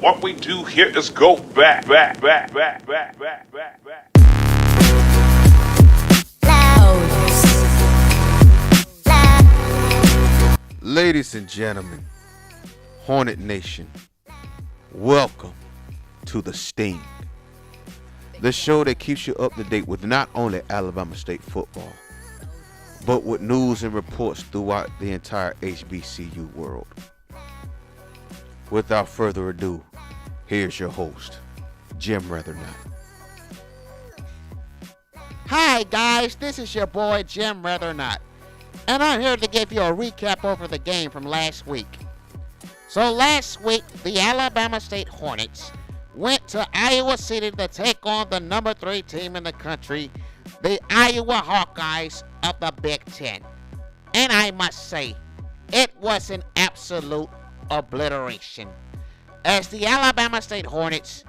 What we do here is go back. Ladies and gentlemen, Hornet Nation, welcome to The Sting, the show that keeps you up to date with not only Alabama State football, but with news and reports throughout the entire HBCU world. Without further ado, here's your host, Jim Rathernot. Hi guys, this is your boy Jim Rathernot, and I'm here to give you a recap over the game from last week. So last week, the Alabama State Hornets went to Iowa City to take on the number 3 team in the country, the Iowa Hawkeyes of the Big Ten. And I must say, it was an absolute obliteration, as the Alabama State Hornets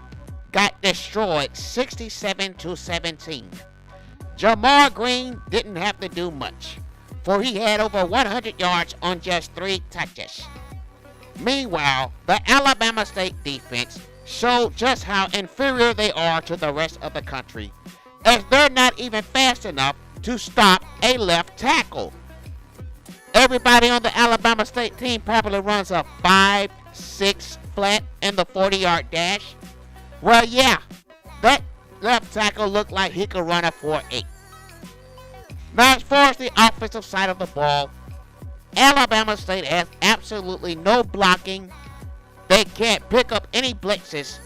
got destroyed 67-17. Jamar Green didn't have to do much, for he had over 100 yards on just 3 touches. Meanwhile, the Alabama State defense showed just how inferior they are to the rest of the country, as they're not even fast enough to stop a left tackle. Everybody on the Alabama State team probably runs a 5-6 flat in the 40-yard dash. Well, yeah, that left tackle looked like he could run a 4.8. Now, as far as the offensive side of the ball, Alabama State has absolutely no blocking. They can't pick up any blitzes,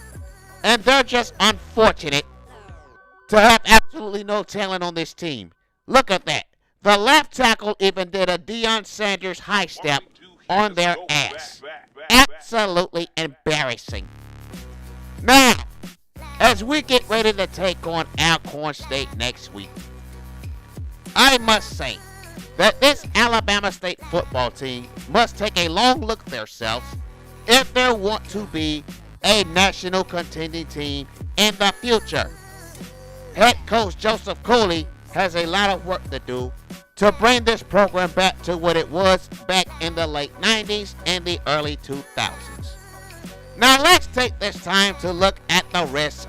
and they're just unfortunate to have absolutely no talent on this team. Look at that. The left tackle even did a Deion Sanders high step on their ass. Absolutely embarrassing. Now, as we get ready to take on Alcorn State next week, I must say that this Alabama State football team must take a long look at themselves if they want to be a national contending team in the future. Head coach Joseph Cooley has a lot of work to do to bring this program back to what it was back in the late 90s and the early 2000s. Now let's take this time to look at the rest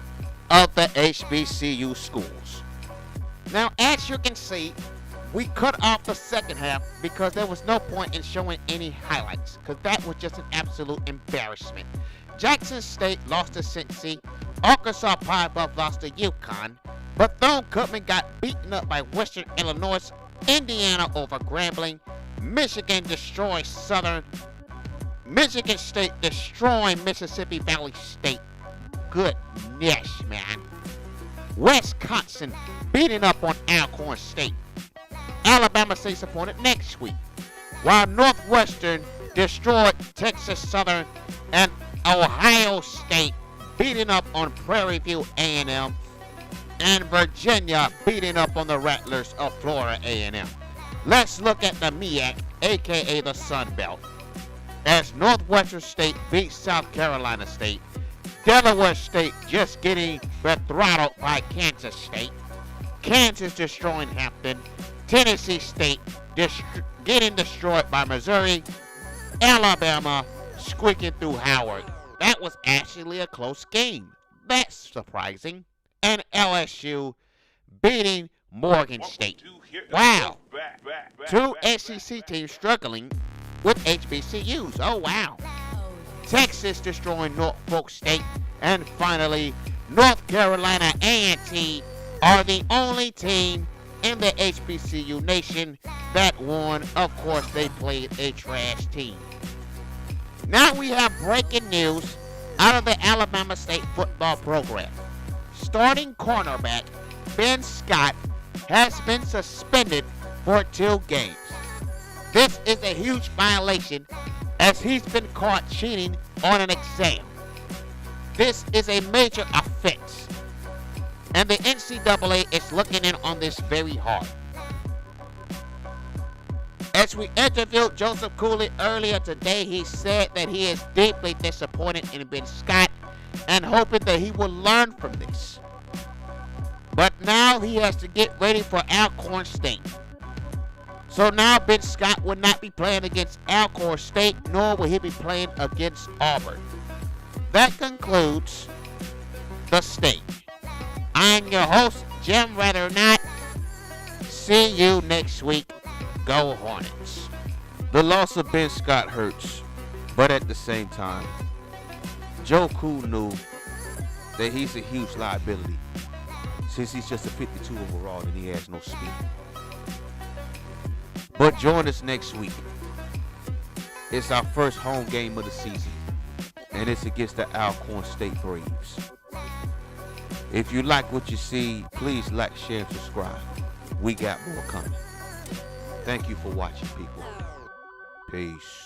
of the HBCU schools. Now, as you can see, we cut off the second half because there was no point in showing any highlights, because that was just an absolute embarrassment. Jackson State lost to Cincy, Arkansas Pine Bluff lost to UConn, Bethune-Cookman got beaten up by Western Illinois, Indiana over Grambling, Michigan destroyed Southern, Michigan State destroying Mississippi Valley State. Goodness, man. Wisconsin beating up on Alcorn State. Alabama State's opponent next week, while Northwestern destroyed Texas Southern, and Ohio State beating up on Prairie View A&M, and Virginia beating up on the Rattlers of Florida A&M. Let's look at the MEAC, aka the Sun Belt, as Northwestern State beats South Carolina State, Delaware State just getting throttled by Kansas State, Kansas destroying Hampton, Tennessee State getting destroyed by Missouri, Alabama squeaking through Howard. That was actually a close game. That's surprising. And LSU beating Morgan State. Wow. 2 SEC teams struggling with HBCUs. Oh, wow. Texas destroying Norfolk State. And finally, North Carolina A&T are the only team in the HBCU nation that won. Of course, they played a trash team. Now we have breaking news out of the Alabama State football program. Starting cornerback Ben Scott has been suspended for 2 games. This is a huge violation, as he's been caught cheating on an exam. This is a major offense, and the NCAA is looking in on this very hard. As we interviewed Joseph Cooley earlier today, he said that he is deeply disappointed in Ben Scott and hoping that he will learn from this. But now he has to get ready for Alcorn State. So now Ben Scott will not be playing against Alcorn State, nor will he be playing against Auburn. that concludes the state. I'm your host, Jim Rathernot. See you next week. Go Hornets. The loss of Ben Scott hurts, but at the same time, Joe Cool knew that he's a huge liability since he's just a 52 overall and he has no speed. But join us next week. It's our first home game of the season, and it's against the Alcorn State Braves. If you like what you see, please like, share, and subscribe. We got more coming. Thank you for watching, people. Peace.